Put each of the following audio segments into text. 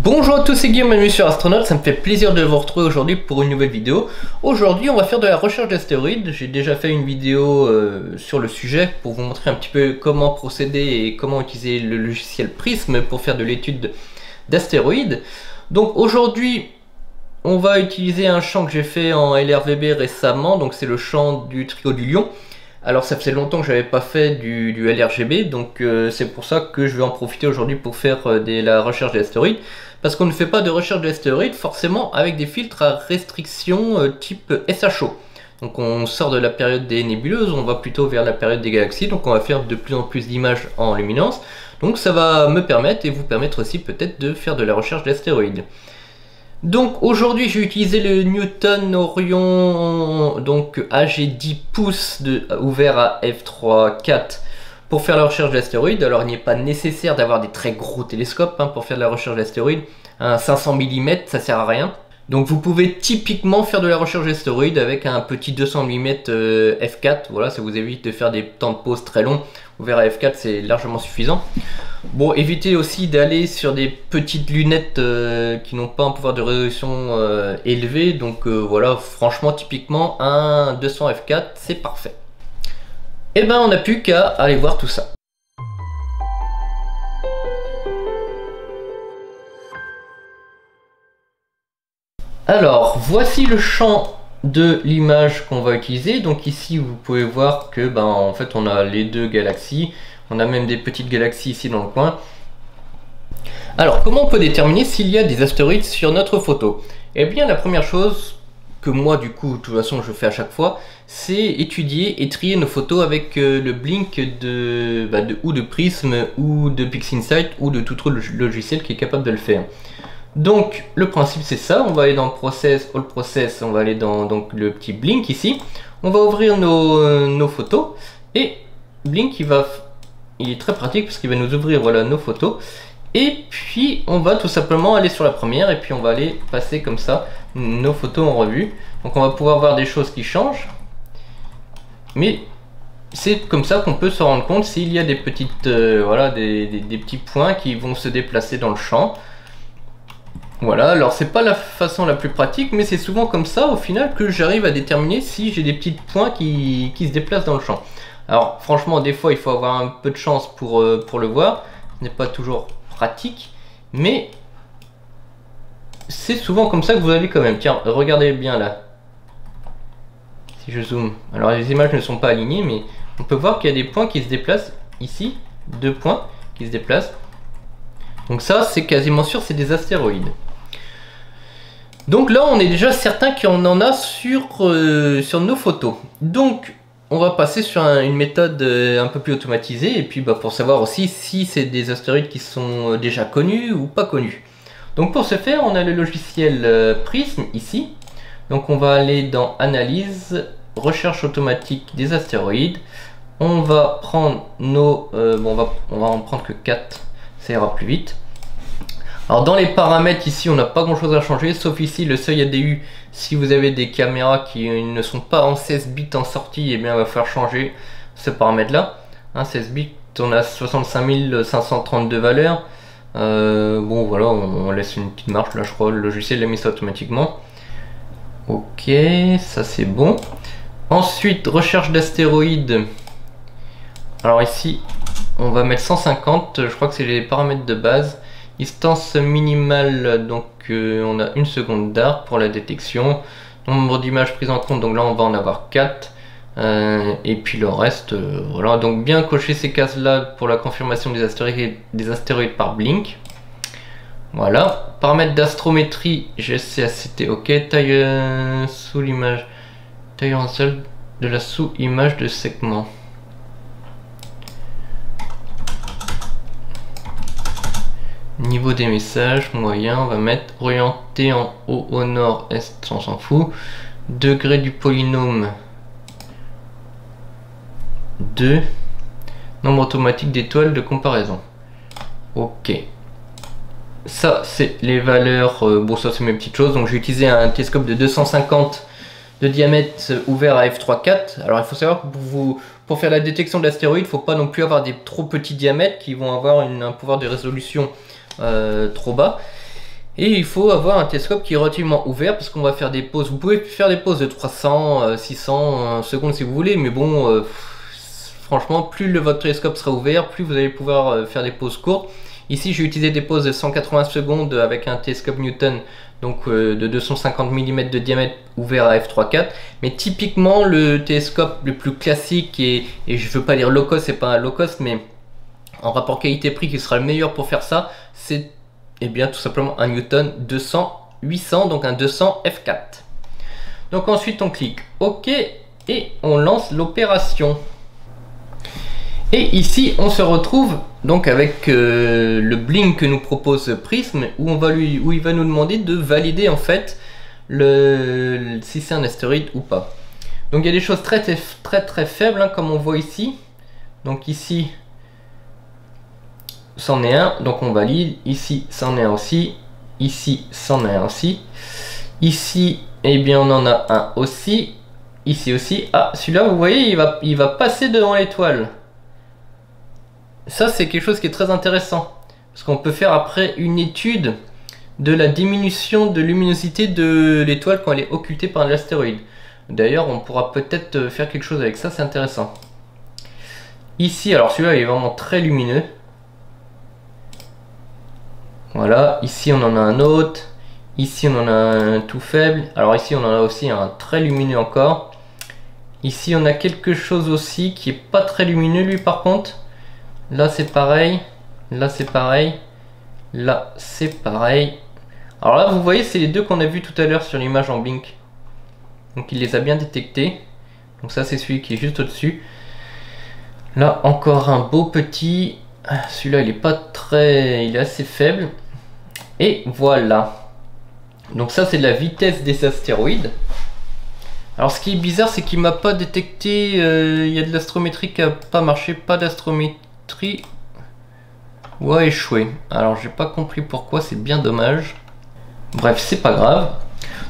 Bonjour à tous, c'est Guillaume, bienvenue sur Astronaute, ça me fait plaisir de vous retrouver aujourd'hui pour une nouvelle vidéo. Aujourd'hui on va faire de la recherche d'astéroïdes. J'ai déjà fait une vidéo sur le sujet pour vous montrer un petit peu comment procéder et comment utiliser le logiciel Prism pour faire de l'étude d'astéroïdes. Donc aujourd'hui on va utiliser un champ que j'ai fait en LRVB récemment, donc c'est le champ du trio du Lion. Alors ça faisait longtemps que j'avais pas fait du LRGB, donc c'est pour ça que je vais en profiter aujourd'hui pour faire la recherche d'astéroïdes. Parce qu'on ne fait pas de recherche d'astéroïdes forcément avec des filtres à restriction type SHO. Donc on sort de la période des nébuleuses, on va plutôt vers la période des galaxies, donc on va faire de plus en plus d'images en luminance. Donc ça va me permettre et vous permettre aussi peut-être de faire de la recherche d'astéroïdes. Donc aujourd'hui j'ai utilisé le Newton Orion donc AG 10 pouces ouvert à f3.4 pour faire la recherche d'astéroïdes. Alors il n'est pas nécessaire d'avoir des très gros télescopes pour faire de la recherche d'astéroïdes. Un 500 mm ça sert à rien. Donc vous pouvez typiquement faire de la recherche d'astéroïdes avec un petit 200 mm f4. Voilà, ça vous évite de faire des temps de pause très longs. Ouvert à f4 c'est largement suffisant. Bon, évitez aussi d'aller sur des petites lunettes qui n'ont pas un pouvoir de résolution élevé. Donc voilà, franchement, typiquement, un 200 f4, c'est parfait. Et ben, on n'a plus qu'à aller voir tout ça. Alors, voici le champ de l'image qu'on va utiliser. Donc ici, vous pouvez voir que, en fait, on a les deux galaxies. On a même des petites galaxies ici dans le coin. Alors, comment on peut déterminer s'il y a des astéroïdes sur notre photo? Eh bien, la première chose que moi, du coup, de toute façon, je fais à chaque fois, c'est étudier et trier nos photos avec le blink ou de Prism ou de PixInsight ou de tout autre logiciel qui est capable de le faire. Donc, le principe, c'est ça. On va aller dans Process, All Process, on va aller dans donc, le petit blink ici. On va ouvrir nos photos et blink, il est très pratique parce qu'il va nous ouvrir voilà, nos photos. Et puis on va tout simplement aller sur la première et puis on va aller passer comme ça nos photos en revue. Donc on va pouvoir voir des choses qui changent. Mais c'est comme ça qu'on peut se rendre compte s'il y a des petites voilà, des petits points qui vont se déplacer dans le champ. Voilà, alors c'est pas la façon la plus pratique, mais c'est souvent comme ça au final que j'arrive à déterminer si j'ai des petits points qui se déplacent dans le champ. Alors franchement des fois il faut avoir un peu de chance pour le voir, ce n'est pas toujours pratique, mais c'est souvent comme ça que vous allez quand même. Tiens, regardez bien là, si je zoome, alors les images ne sont pas alignées, mais on peut voir qu'il y a des points qui se déplacent ici, deux points qui se déplacent, donc ça c'est quasiment sûr, c'est des astéroïdes. Donc là on est déjà certain qu'on en a sur nos photos. Donc on va passer sur une méthode un peu plus automatisée et puis pour savoir aussi si c'est des astéroïdes qui sont déjà connus ou pas connus. Donc pour ce faire, on a le logiciel Prism ici. Donc on va aller dans Analyse, Recherche automatique des astéroïdes. On va prendre nos... on va en prendre que 4, ça ira plus vite. Alors dans les paramètres ici on n'a pas grand chose à changer, sauf ici le seuil ADU. Si vous avez des caméras qui ne sont pas en 16 bits en sortie, et bien il va falloir changer ce paramètre là. 16 bits, on a 65 532 valeurs. Bon voilà, on laisse une petite marge là, je crois le logiciel a mis ça automatiquement. Ok, ça c'est bon. Ensuite, recherche d'astéroïdes. Alors ici on va mettre 150, je crois que c'est les paramètres de base. Distance minimale, donc on a 1 seconde d'arc pour la détection. Nombre d'images prises en compte, donc là on va en avoir 4. Et puis le reste, voilà. Donc bien cocher ces cases là pour la confirmation des astéroïdes par blink. Voilà. Paramètres d'astrométrie, GCACT, ok. Taille sous l'image, taille en seul de la sous-image de segment. Niveau des messages, moyen, on va mettre orienté en haut au nord-est, on s'en fout. Degré du polynôme 2. Nombre automatique d'étoiles de comparaison. Ok. Ça, c'est les valeurs. Bon, ça, c'est mes petites choses. Donc, j'ai utilisé un télescope de 250 de diamètre ouvert à f3.4. Alors, il faut savoir que pour faire la détection de l'astéroïde, il ne faut pas non plus avoir des trop petits diamètres qui vont avoir un pouvoir de résolution trop bas. Et il faut avoir un télescope qui est relativement ouvert parce qu'on va faire des pauses. Vous pouvez faire des pauses de 300, 600 secondes si vous voulez, mais bon, franchement, plus votre télescope sera ouvert, plus vous allez pouvoir faire des pauses courtes. Ici, j'ai utilisé des pauses de 180 secondes avec un télescope Newton, donc de 250 mm de diamètre ouvert à f3.4. Mais typiquement, le télescope le plus classique, et je veux pas dire low cost, c'est pas un low cost, mais en rapport qualité-prix qui sera le meilleur pour faire ça, c'est bien tout simplement un Newton 200-800, donc un 200 f4. Donc ensuite on clique OK et on lance l'opération. Et ici on se retrouve donc avec le bling que nous propose Prism, où il va nous demander de valider en fait si c'est un astéroïde ou pas. Donc il y a des choses très faibles, hein, comme on voit ici. Donc ici c'en est un, donc on valide. Ici c'en est un aussi. Ici c'en est un aussi. Ici, eh bien on en a un aussi. Ici aussi. Ah, celui-là, vous voyez, il va passer devant l'étoile. Ça, c'est quelque chose qui est très intéressant. Parce qu'on peut faire après une étude de la diminution de luminosité de l'étoile quand elle est occultée par un astéroïde. D'ailleurs, on pourra peut-être faire quelque chose avec ça, c'est intéressant. Ici, alors celui-là, il est vraiment très lumineux. Voilà, ici on en a un autre, ici on en a un tout faible, alors ici on en a aussi un très lumineux encore. Ici on a quelque chose aussi qui est pas très lumineux lui par contre. Là c'est pareil, là c'est pareil, là c'est pareil. Alors là vous voyez c'est les deux qu'on a vu tout à l'heure sur l'image en blink. Donc il les a bien détectés. Donc ça c'est celui qui est juste au-dessus. Là encore un beau petit, celui-là il est pas très, il est assez faible. Et voilà. Donc ça c'est la vitesse des astéroïdes. Alors ce qui est bizarre c'est qu'il m'a pas détecté, il y a de l'astrométrie qui a pas marché, pas d'astrométrie ou a échoué. Alors j'ai pas compris pourquoi, c'est bien dommage. Bref, c'est pas grave.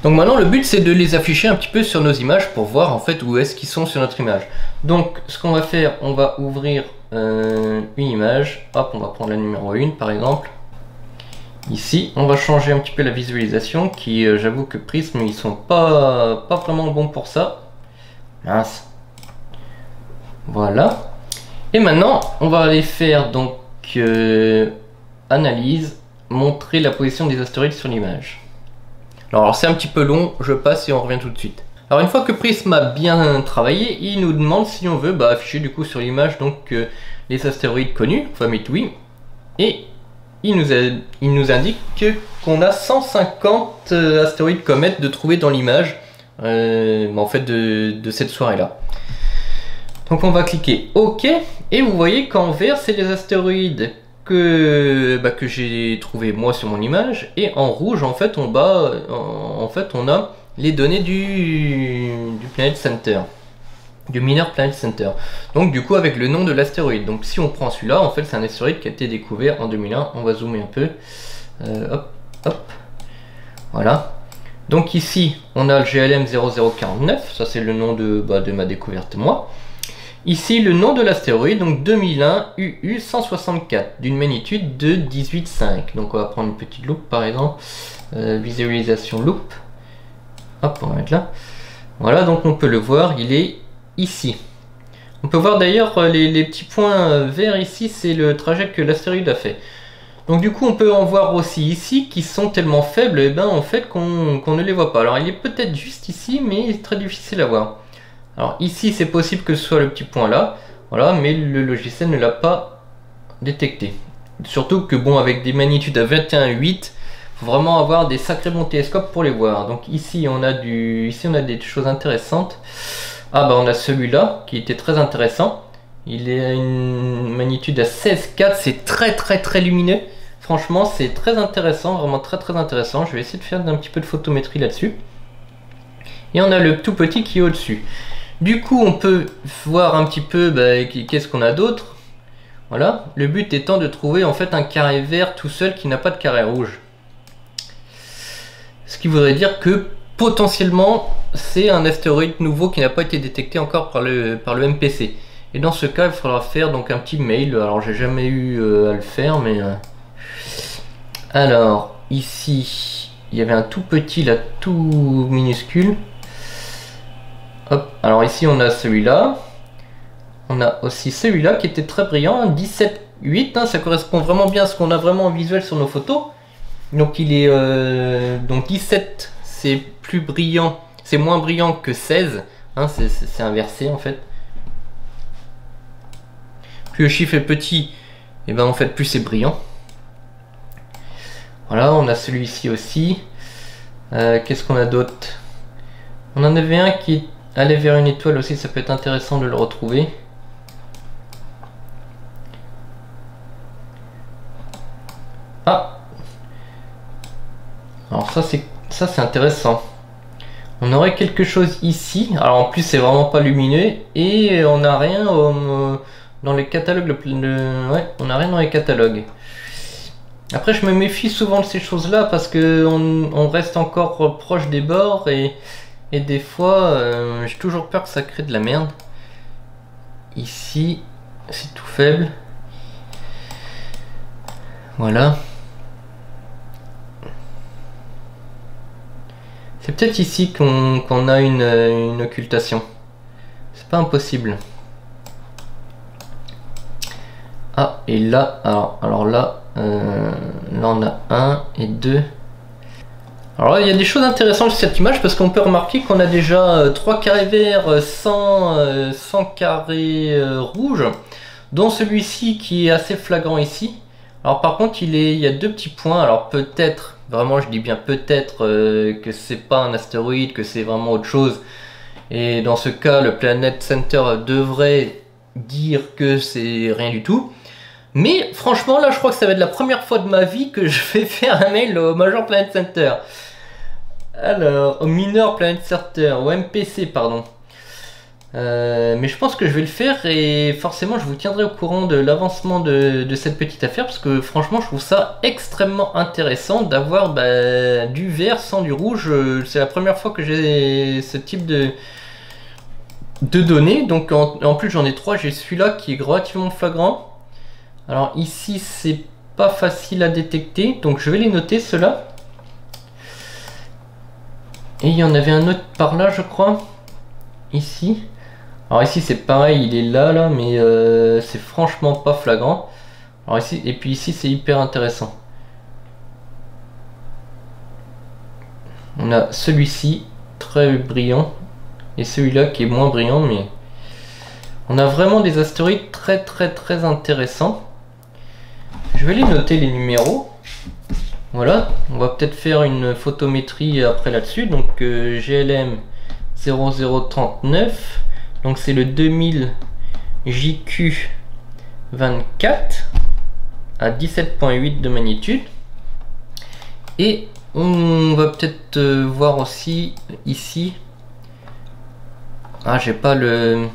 Donc maintenant le but c'est de les afficher un petit peu sur nos images pour voir en fait où est-ce qu'ils sont sur notre image. Donc ce qu'on va faire, on va ouvrir une image. Hop, on va prendre la numéro 1 par exemple. Ici, on va changer un petit peu la visualisation qui, j'avoue que Prism, ils sont pas vraiment bons pour ça. Mince. Voilà. Et maintenant, on va aller faire donc analyse, montrer la position des astéroïdes sur l'image. Alors c'est un petit peu long, je passe et on revient tout de suite. Alors une fois que Prism a bien travaillé, il nous demande si on veut afficher du coup sur l'image donc les astéroïdes connus, on va mettre oui, et il nous indique qu'on a 150 astéroïdes comètes de trouver dans l'image en fait de cette soirée là. Donc on va cliquer OK et vous voyez qu'en vert c'est les astéroïdes que j'ai trouvé moi sur mon image, et en rouge en fait on a les données du Planet Center, du Minor Planet Center. Donc du coup avec le nom de l'astéroïde. Donc si on prend celui-là, en fait c'est un astéroïde qui a été découvert en 2001. On va zoomer un peu. Hop, hop. Voilà. Donc ici on a le GLM 0049. Ça c'est le nom de ma découverte moi. Ici le nom de l'astéroïde, donc 2001 UU 164 d'une magnitude de 18,5. Donc on va prendre une petite loupe par exemple. Visualisation loupe. Hop, on va mettre là. Voilà, donc on peut le voir, il est ici. On peut voir d'ailleurs les petits points verts ici, c'est le trajet que l'astéroïde a fait. Donc du coup on peut en voir aussi ici qui sont tellement faibles en fait qu'on ne les voit pas. Alors il est peut-être juste ici mais c'est très difficile à voir. Alors ici c'est possible que ce soit le petit point là, voilà, mais le logiciel ne l'a pas détecté. Surtout que bon avec des magnitudes à 21,8, faut vraiment avoir des sacrés bons télescopes pour les voir. Donc ici on a des choses intéressantes. Ah on a celui-là qui était très intéressant. Il est à une magnitude à 16,4, c'est très lumineux. Franchement c'est très intéressant, vraiment très intéressant. Je vais essayer de faire un petit peu de photométrie là-dessus. Et on a le tout petit qui est au-dessus. Du coup on peut voir un petit peu qu'est-ce qu'on a d'autre. Voilà, le but étant de trouver en fait un carré vert tout seul qui n'a pas de carré rouge. Ce qui voudrait dire que potentiellement c'est un astéroïde nouveau qui n'a pas été détecté encore par le MPC. Et dans ce cas il faudra faire donc un petit mail. Alors j'ai jamais eu à le faire mais alors ici, il y avait un tout petit là, tout minuscule. Hop, alors ici on a celui-là. On a aussi celui-là qui était très brillant, 17,8, hein, ça correspond vraiment bien à ce qu'on a vraiment en visuel sur nos photos. Donc il est donc 17, c'est plus brillant, c'est moins brillant que 16, hein, c'est inversé en fait. Plus le chiffre est petit, et ben en fait plus c'est brillant. Voilà, on a celui-ci aussi. Qu'est-ce qu'on a d'autre? On en avait un qui allait vers une étoile aussi, ça peut être intéressant de le retrouver. Ah, alors ça c'est intéressant. On aurait quelque chose ici. Alors en plus c'est vraiment pas lumineux et on n'a rien dans les catalogues. Ouais, on n'a rien dans les catalogues. Après je me méfie souvent de ces choses-là parce que on reste encore proche des bords et des fois j'ai toujours peur que ça crée de la merde. Ici c'est tout faible. Voilà. C'est peut-être ici qu'on a une occultation. C'est pas impossible. Ah, et là, alors là, là on a 1 et 2. Alors là, il y a des choses intéressantes sur cette image parce qu'on peut remarquer qu'on a déjà 3 carrés verts, 100 carrés rouges, dont celui-ci qui est assez flagrant ici. Alors par contre, il y a 2 petits points. Alors peut-être, vraiment je dis bien peut-être que c'est pas un astéroïde, que c'est vraiment autre chose. Et dans ce cas, le Planet Center devrait dire que c'est rien du tout. Mais franchement, là, je crois que ça va être la première fois de ma vie que je vais faire un mail au Major Planet Center. Alors, au Minor Planet Center, au MPC, pardon. Mais je pense que je vais le faire et forcément, je vous tiendrai au courant de l'avancement de cette petite affaire parce que franchement, je trouve ça extrêmement intéressant d'avoir du vert sans du rouge. C'est la première fois que j'ai ce type de données. Donc, en plus, j'en ai 3. J'ai celui-là qui est relativement flagrant. Alors ici c'est pas facile à détecter, donc je vais les noter ceux-là. Et il y en avait un autre par là je crois, ici. Alors ici c'est pareil, il est là, mais c'est franchement pas flagrant. Alors ici, et puis ici c'est hyper intéressant. On a celui-ci, très brillant, et celui-là qui est moins brillant, mais on a vraiment des astéroïdes très intéressants. Je vais les noter les numéros. Voilà, on va peut-être faire une photométrie après là-dessus. Donc GLM 0039, donc c'est le 2000 JQ 24 à 17,8 de magnitude. Et on va peut-être voir aussi ici. Ah, j'ai pas le...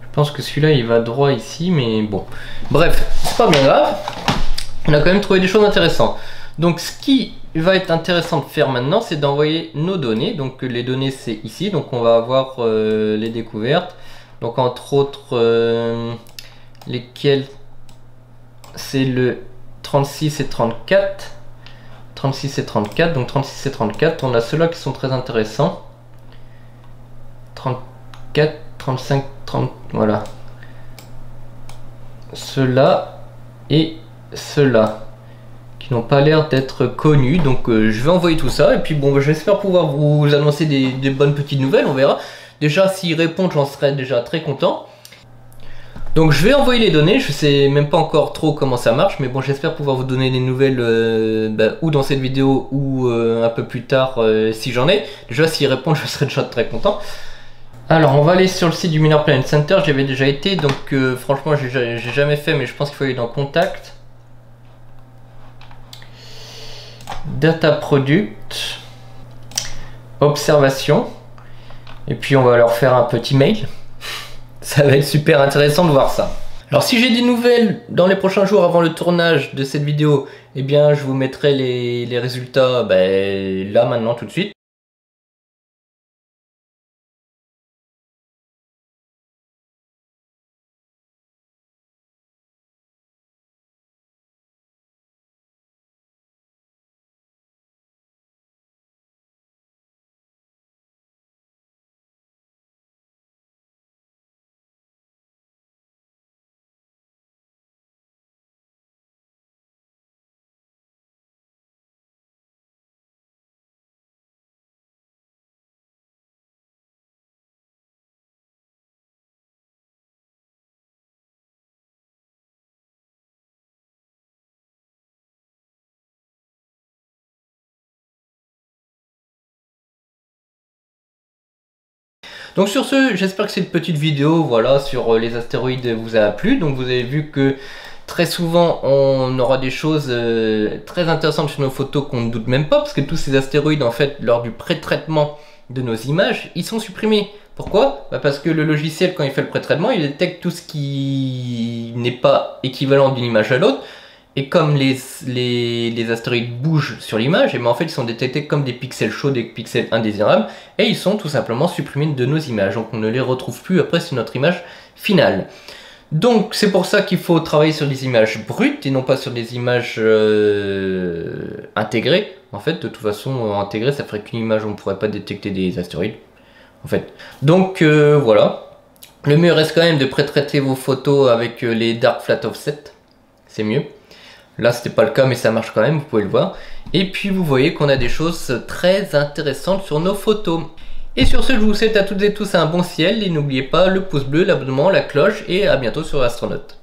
Je pense que celui-là il va droit ici, mais bon. Bref, c'est pas bien grave. On a quand même trouvé des choses intéressantes. Donc ce qui va être intéressant de faire maintenant, c'est d'envoyer nos données. Donc les données c'est ici, donc on va avoir les découvertes. Donc entre autres lesquelles c'est le 36 et 34. 36 et 34, donc 36 et 34, on a ceux-là qui sont très intéressants. 34, 35, 30, voilà. Ceux-là et ceux-là qui n'ont pas l'air d'être connus, donc je vais envoyer tout ça et puis bon, j'espère pouvoir vous annoncer des bonnes petites nouvelles, on verra. Déjà s'ils répondent, j'en serai déjà très content. Donc je vais envoyer les données, je sais même pas encore trop comment ça marche, mais bon, j'espère pouvoir vous donner des nouvelles ou dans cette vidéo ou un peu plus tard si j'en ai. Déjà s'ils répondent, je serai déjà très content. Alors on va aller sur le site du Minor Planet Center, j'y avais déjà été, donc franchement j'ai jamais fait, mais je pense qu'il faut aller dans Contact. Data Product, Observation, et puis on va leur faire un petit mail. Ça va être super intéressant de voir ça. Alors si j'ai des nouvelles dans les prochains jours avant le tournage de cette vidéo, eh bien je vous mettrai les résultats là maintenant tout de suite. Donc sur ce, j'espère que cette petite vidéo voilà, sur les astéroïdes vous a plu. Donc vous avez vu que très souvent on aura des choses très intéressantes sur nos photos qu'on ne doute même pas, parce que tous ces astéroïdes en fait lors du pré-traitement de nos images, ils sont supprimés. Pourquoi? Parce que le logiciel, quand il fait le pré-traitement, il détecte tout ce qui n'est pas équivalent d'une image à l'autre. Et comme les astéroïdes bougent sur l'image, et ben en fait ils sont détectés comme des pixels chauds, des pixels indésirables, et ils sont tout simplement supprimés de nos images. Donc on ne les retrouve plus après sur notre image finale. Donc c'est pour ça qu'il faut travailler sur des images brutes et non pas sur des images intégrées. En fait, de toute façon, intégrées, ça ferait qu'une image, on ne pourrait pas détecter des astéroïdes. En fait. Donc voilà. Le mieux reste quand même de pré-traiter vos photos avec les Dark Flat Offset. C'est mieux. Là, c'était pas le cas, mais ça marche quand même, vous pouvez le voir. Et puis, vous voyez qu'on a des choses très intéressantes sur nos photos. Et sur ce, je vous souhaite à toutes et tous un bon ciel. Et n'oubliez pas le pouce bleu, l'abonnement, la cloche. Et à bientôt sur Astronaute.